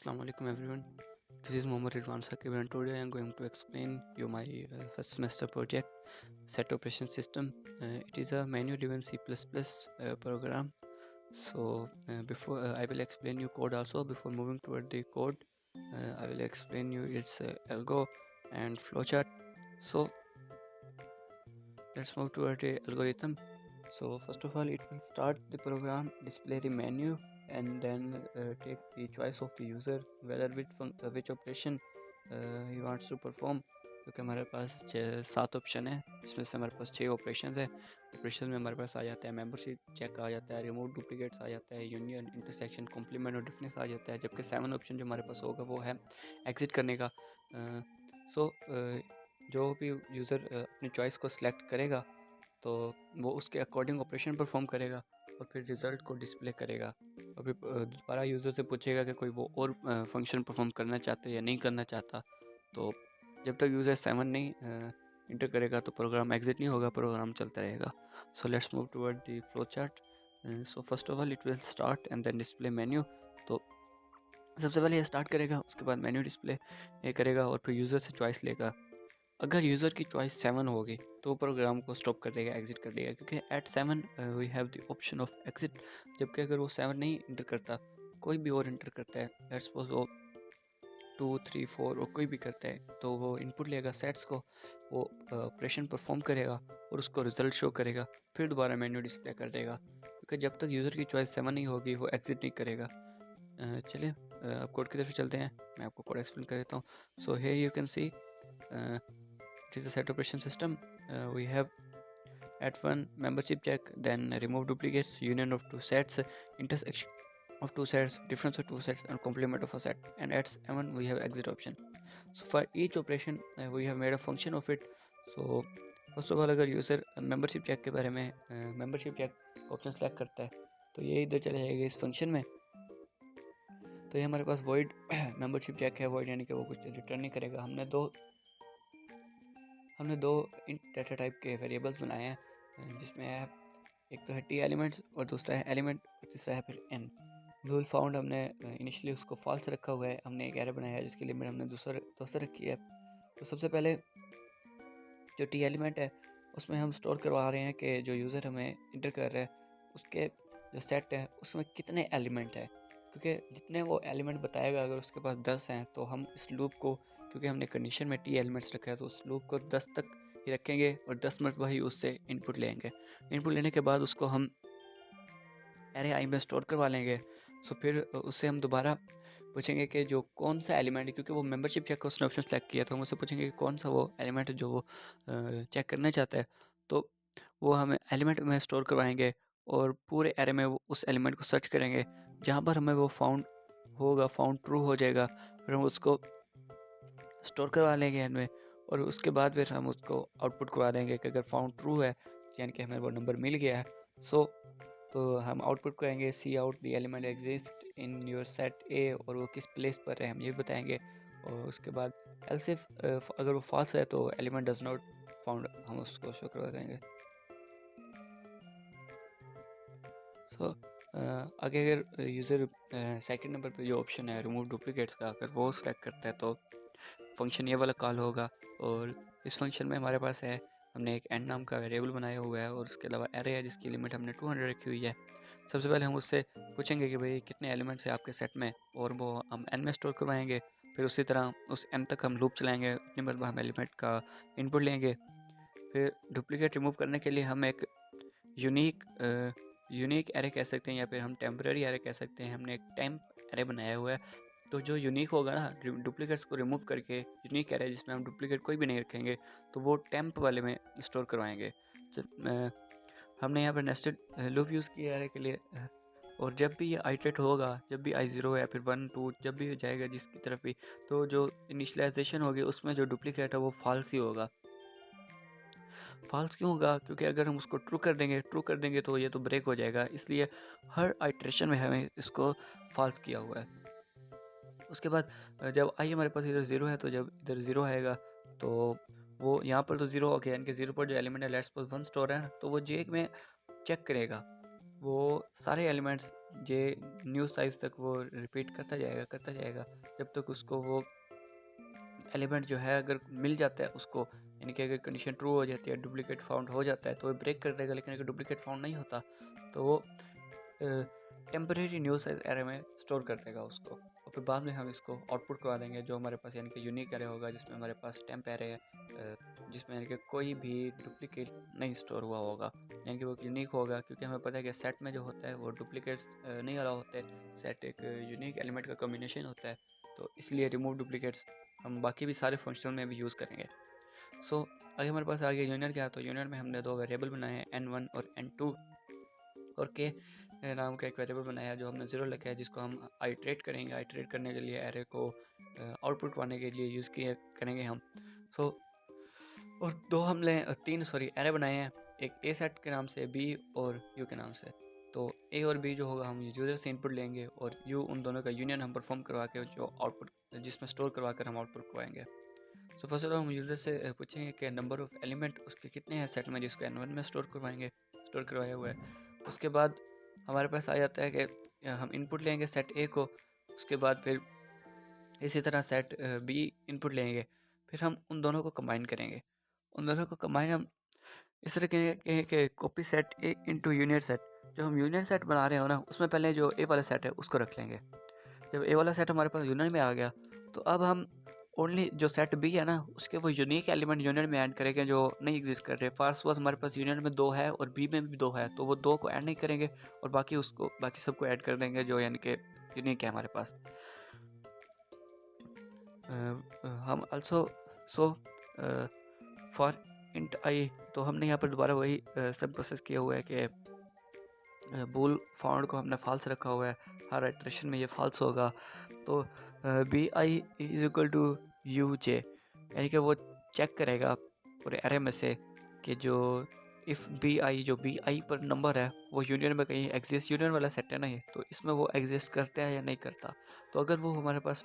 Assalamu alaikum everyone. This is Mohammad Rizwan Saqib and today I am going to explain you my first semester project set operation system. It is a manual driven C++ program. So before I will explain you code also. Before moving toward the code, I will explain you its algo and flowchart. So let's move toward the algorithm. So first of all, it will start the program, display the menu, and then take the choice of the user whether which operation he wants to perform. क्योंकि हमारे पास 7 option है, इसमें से हमारे पास 6 operation है। Operation में हमारे पास आ जाता है मेंबरशिप चेक, आ जाता है रिमूव डुप्लीकेट्स, आ जाता है यूनियन, इंटरसेक्शन, कॉम्प्लीमेंट और डिफरेंस आ जाता है। जबकि 7 ऑप्शन जो हमारे पास होगा वो है एग्जिट करने का। सो जो भी यूज़र अपनी चॉइस को सिलेक्ट करेगा तो वो उसके अकॉर्डिंग ऑपरेशन परफॉर्म करेगा और फिर रिज़ल्ट को डिस्प्ले करेगा। और फिर दोबारा यूज़र से पूछेगा कि कोई वो और फंक्शन परफॉर्म करना चाहता है या नहीं करना चाहता। तो जब तक यूज़र 7 नहीं इंटर करेगा तो प्रोग्राम एग्जिट नहीं होगा, प्रोग्राम चलता रहेगा। So let's move toward the flow chart. So first of all it will start and then display menu. तो सबसे पहले ये स्टार्ट करेगा, उसके बाद मेन्यू डिस्प्ले ये करेगा और फिर यूज़र से चॉइस लेगा। अगर यूज़र की चॉइस 7 होगी तो प्रोग्राम को स्टॉप कर देगा, एग्जिट कर देगा, क्योंकि at 7 we have the option of exit. जबकि अगर वो 7 नहीं इंटर करता, कोई भी और इंटर करता है, लेट्स सपोज वो 2 3 4 और कोई भी करता है, तो वो इनपुट लेगा सेट्स को, वो ऑपरेशन परफॉर्म करेगा और उसको रिजल्ट शो करेगा, फिर दोबारा मेन्यू डिस्प्ले कर देगा। क्योंकि जब तक यूज़र की चॉइस 7 नहीं होगी वो एग्जिट नहीं करेगा। चलिए अब कोड की तरफ चलते हैं, मैं आपको कोड एक्सप्लेन कर देता हूँ। So here you can see it is a set operation system. We have at one membership check, then remove duplicates, union of two sets, intersection of two sets, difference of two sets, and complement of a set. And at 7 we have exit option. So for each operation we have made a function of it. So first of all अगर user membership check के बारे में membership check option select करता है तो ये इधर चले जाएगा इस फंक्शन में। तो ये हमारे पास वॉइड मेंबरशिप चेक है, वॉइड यानी कि वो कुछ रिटर्न नहीं करेगा। हमने दो डेटा टाइप के वेरिएबल्स बनाए हैं, जिसमें है एक तो है टी एलिमेंट्स और दूसरा है एलिमेंट और तीसरा है फिर एन। यूल फाउंड हमने इनिशियली उसको फॉल्स रखा हुआ है, हमने एक एरे बनाया है जिसकी लिमिट हमने दूसरा रखी है। तो सबसे पहले जो टी एलिमेंट है उसमें हम स्टोर करवा रहे हैं कि जो यूज़र हमें इंटर कर रहा है उसके जो सेट है उसमें कितने एलिमेंट है, क्योंकि जितने वो एलिमेंट बताएगा, अगर उसके पास 10 हैं तो हम इस लूप को, क्योंकि हमने कंडीशन में टी एलिमेंट्स रखा है, तो उस लूप को 10 तक ही रखेंगे और 10 मरतबा ही उससे इनपुट लेंगे। इनपुट लेने के बाद उसको हम एरे आई में स्टोर करवा लेंगे। सो फिर उससे हम दोबारा पूछेंगे कि जो कौन सा एलिमेंट है, क्योंकि वो मेंबरशिप चेक का उसने ऑप्शन सेलेक्ट किया, तो हम उससे पूछेंगे कि कौन सा वो एलिमेंट है जो वो चेक करना चाहता है। तो वो हमें एलिमेंट में स्टोर करवाएंगे और पूरे एरे में वो उस एलिमेंट को सर्च करेंगे, जहाँ पर हमें वो फाउंड होगा, फाउंड ट्रू हो जाएगा, फिर हम उसको स्टोर करवा लेंगे एन में। और उसके बाद फिर हम उसको आउटपुट करवा देंगे कि अगर फाउंड ट्रू है यानी कि हमें वो नंबर मिल गया है। सो तो हम आउटपुट करेंगे cout the element exist in your set A, और वो किस प्लेस पर है हम ये बताएंगे। और उसके बाद एल्स इफ अगर वो फॉल्स है तो एलिमेंट डज नॉट फाउंड, हम उसको शो करवा देंगे। सो आगे अगर यूज़र सेकंड नंबर पे जो ऑप्शन है रिमूव डुप्लीकेट्स का, अगर वो सेलेक्ट करता है तो फंक्शन ये वाला कॉल होगा। और इस फंक्शन में हमारे पास है, हमने एक एंड नाम का वेरिएबल बनाया हुआ है और उसके अलावा एरे है जिसकी लिमिट हमने 200 रखी हुई है। सबसे पहले हम उससे पूछेंगे कि भाई कितने एलिमेंट्स हैं आपके सेट में, और वो हम एन में स्टोर करवाएंगे। फिर उसी तरह उस एन तक हम लूप चलाएंगे, उतनी बार हम एलिमेंट का इनपुट लेंगे। फिर डुप्लीकेट रिमूव करने के लिए हम एक यूनिक यूनिक एरे कह सकते हैं या फिर हम टेम्पररी एरे कह सकते हैं, हमने एक टेम्प एरे बनाया हुआ है। तो जो यूनिक होगा ना, डुप्लीकेट्स को रिमूव करके यूनिक एरे जिसमें हम डुप्लीकेट कोई भी नहीं रखेंगे, तो वो टेम्प वाले में स्टोर करवाएंगे। तो हमने यहाँ पर नेस्टेड लूप यूज़ किया एरे के लिए। और जब भी ये आइटरेट होगा, जब भी i0 या फिर 1 2 जब भी जाएगा जिसकी तरफ भी, तो जो इनिशियलाइजेशन होगी उसमें जो डुप्लीकेट है वो फॉल्स ही होगा। फॉल्स क्यों होगा? क्योंकि अगर हम उसको ट्रू कर देंगे तो ये तो ब्रेक हो जाएगा, इसलिए हर आइट्रेशन में हमें इसको फॉल्स किया हुआ है। उसके बाद जब आई हमारे पास इधर 0 है, तो जब इधर 0 आएगा तो वो यहाँ पर तो 0 हो गया, यानी कि 0 पर जो एलिमेंट है लेट्स सपोज 1 स्टोर है ना, तो वो जे में चेक करेगा, वो सारे एलिमेंट्स ये न्यू साइज़ तक वो रिपीट करता जाएगा जब तक उसको वो एलिमेंट जो है अगर मिल जाता है उसको, यानी कि अगर कंडीशन ट्रू हो जाती है, डुप्लीकेट फाउंड हो जाता है तो वो ब्रेक कर देगा। लेकिन अगर डुप्लीकेट फाउंड नहीं होता तो वो टेम्परेरी न्यू साइज एरे में स्टोर कर देगा उसको, और फिर बाद में हम इसको आउटपुट करवा देंगे जो हमारे पास यानी कि यूनिक एरे होगा, जिसमें हमारे पास टेम्प एरे है, जिसमें यानी कि कोई भी डुप्लीकेट नहीं स्टोर हुआ होगा, यानी कि वो यूनिक होगा। क्योंकि हमें पता है कि सेट में जो होता है वो डुप्लीकेट्स नहीं अलाउ होते, सेट एक यूनिक एलिमेंट का कॉम्बिनेशन होता है, तो इसलिए रिमूव डुप्लीकेट्स हम बाकी भी सारे फंक्शनल में भी यूज़ करेंगे। सो आगे हमारे पास आ गया यूनियन क्या, तो यूनियन में हमने दो वेरिएबल बनाए हैं n1 और n2, और के नाम का एक वेरिएबल बनाया जो हमने 0 लिखा है, जिसको हम आइट्रेट करेंगे। आइट्रेट करने के लिए एरे को आउटपुट पाने के लिए यूज़ किया करेंगे हम। सो और दो हमने तीन एरे बनाए हैं, एक ए सेट के नाम से, बी और यू के नाम से। तो ए और बी जो होगा हम यूज़र से इनपुट लेंगे, और यू उन दोनों का यूनियन हम परफॉर्म करवा के जो आउटपुट जिसमें स्टोर करवा कर हम आउटपुट करवाएंगे। सो फर्स्ट ऑफ ऑल हम यूज़र से पूछेंगे कि नंबर ऑफ़ एलिमेंट उसके कितने हैं सेट में, जिसको n1 में स्टोर करवाया हुआ है। उसके बाद हमारे पास आ जाता है कि हम इनपुट लेंगे सेट ए को, उसके बाद फिर इसी तरह सेट बी इनपुट लेंगे, फिर हम उन दोनों को कंबाइन करेंगे। उन दोनों को कंबाइन हम इस तरह कहें कि कॉपी सेट ए इंटू यूनियन सेट। जो हम यूनियन सेट बना रहे हो ना, उसमें पहले जो ए वाला सेट है उसको रख लेंगे। जब ए वाला सेट हमारे पास यूनियन में आ गया, तो अब हम ओनली जो सेट बी है ना, उसके वो यूनिक एलिमेंट यूनियन में ऐड करेंगे जो नहीं एग्जिस्ट कर रहे। फर्स्ट वाज हमारे पास यूनियन में 2 है और बी में भी 2 है, तो वो 2 को ऐड नहीं करेंगे, और बाकी सबको ऐड कर देंगे जो यानी कि यूनिक है हमारे पास। हम अल्सो सो फॉर इंट आई, तो हमने यहाँ पर दोबारा वही सब प्रोसेस किया हुआ है कि बूल फाउंड को हमने फॉल्स रखा हुआ है, हर इटरेशन में ये फॉल्स होगा। तो B I is equal to U J, यानी कि वो चेक करेगा पूरे एरे में से कि जो इफ़ बी आई, जो बी आई पर नंबर है वो यूनियन में कहीं एग्जिस्ट, यूनियन वाला सेट है ना ये, तो इसमें वो एग्जिस्ट करता है या नहीं करता। तो अगर वो हमारे पास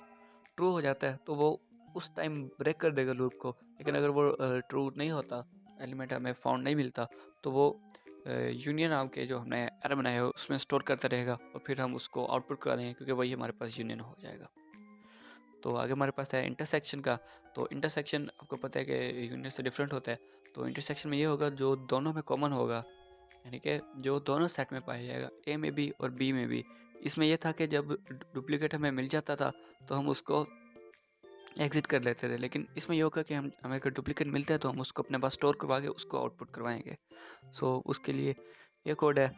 ट्रू हो जाता है तो वो उस टाइम ब्रेक कर देगा लूप को। लेकिन अगर वो ट्रू नहीं होता, एलिमेंट हमें फाउंड नहीं मिलता, तो वो यूनियन नाम के जो हमने एरे बनाया है उसमें स्टोर करता रहेगा, और फिर हम उसको आउटपुट करा देंगे क्योंकि वही हमारे पास यूनियन हो जाएगा। तो आगे हमारे पास है इंटरसेक्शन का। तो इंटरसेक्शन आपको पता है कि यूनियन से डिफरेंट होता है। तो इंटरसेक्शन में ये होगा जो दोनों में कॉमन होगा, यानी कि जो दोनों सेट में पाया जाएगा, ए में भी और बी में भी। इसमें यह था कि जब डुप्लीकेट हमें मिल जाता था तो हम उसको एग्जिट कर लेते थे, लेकिन इसमें ये होगा कि हमें अगर डुप्लीकेट मिलता है तो हम उसको अपने पास स्टोर करवा के उसको आउटपुट करवाएंगे। सो उसके लिए ये कोड है।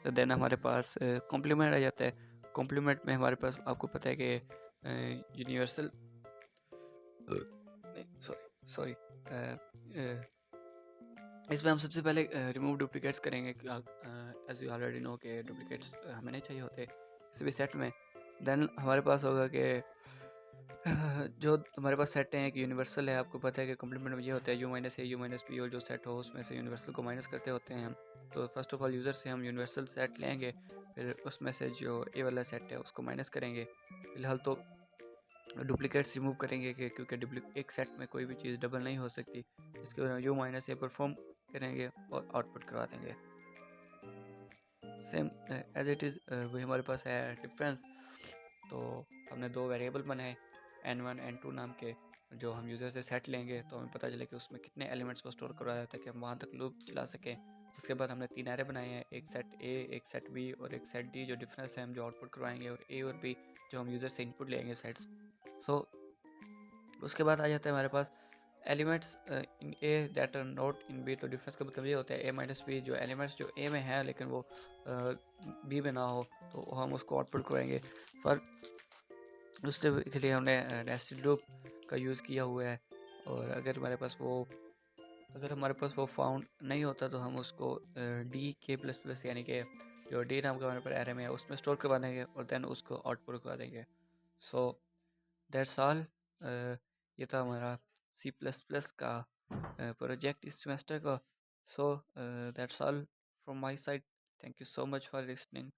तो देन हमारे पास कॉम्प्लीमेंट आ जाता है। कॉम्प्लीमेंट में हमारे पास आपको पता है कि यूनिवर्सल नहीं, सॉरी इसमें हम सबसे पहले रिमूव डुप्लीकेट्स करेंगे। एज यू ऑलरेडी नो के डुप्लीकेट्स हमें नहीं चाहिए होते किसी भी सेट में। देन हमारे पास होगा कि जो हमारे पास सेट हैं, एक यूनिवर्सल है। आपको पता है कि कॉम्प्लीमेंट में ये होता है U minus A U minus B, और जो सेट हो उसमें से यूनिवर्सल को माइनस करते होते हैं हम। तो फर्स्ट ऑफ ऑल यूज़र से हम यूनिवर्सल सेट लेंगे, फिर उसमें से जो ए वाला सेट है उसको माइनस करेंगे। फिलहाल तो डुप्लीकेट्स रिमूव करेंगे कि क्योंकि एक सेट में कोई भी चीज़ डबल नहीं हो सकती। इसके बाद यू माइनस ए परफॉर्म करेंगे और आउटपुट करवा देंगे सेम एज इट इज़। वही हमारे पास है डिफरेंस। तो हमने दो वेरिएबल बनाए n1 n2 नाम के, जो हम यूज़र से सेट लेंगे तो हमें पता चले कि उसमें कितने एलिमेंट्स को स्टोर करवाया ताकि हम वहाँ तक लूप चला सकें। उसके बाद हमने 3 एरे बनाए हैं, एक सेट ए, एक सेट बी और एक सेट डी। जो डिफरेंस है हम जो आउटपुट करवाएंगे, और ए और बी जो हम यूज़र से इनपुट लेंगे सेट्स। सो उसके बाद आ जाता है हमारे पास elements in A that are not in B. तो डिफरेंस का मतलब ये होता है ए माइनस बी, जो एलिमेंट्स जो ए में है लेकिन वो बी में ना हो तो हम उसको आउटपुट करवाएंगे। पर उससे के लिए हमने नेस्टेड लूप का यूज़ किया हुआ है। और अगर हमारे पास वो फाउंड नहीं होता तो हम उसको डी के प्लस प्लस, यानी कि जो डी नाम का हमारे पास एरे में है उसमें स्टोर करवा देंगे और देन उसको आउटपुट करवा देंगे। So that's all. ये था हमारा सी प्लस प्लस का प्रोजेक्ट इस सेमेस्टर का। So that's all from my side. Thank you so much for listening.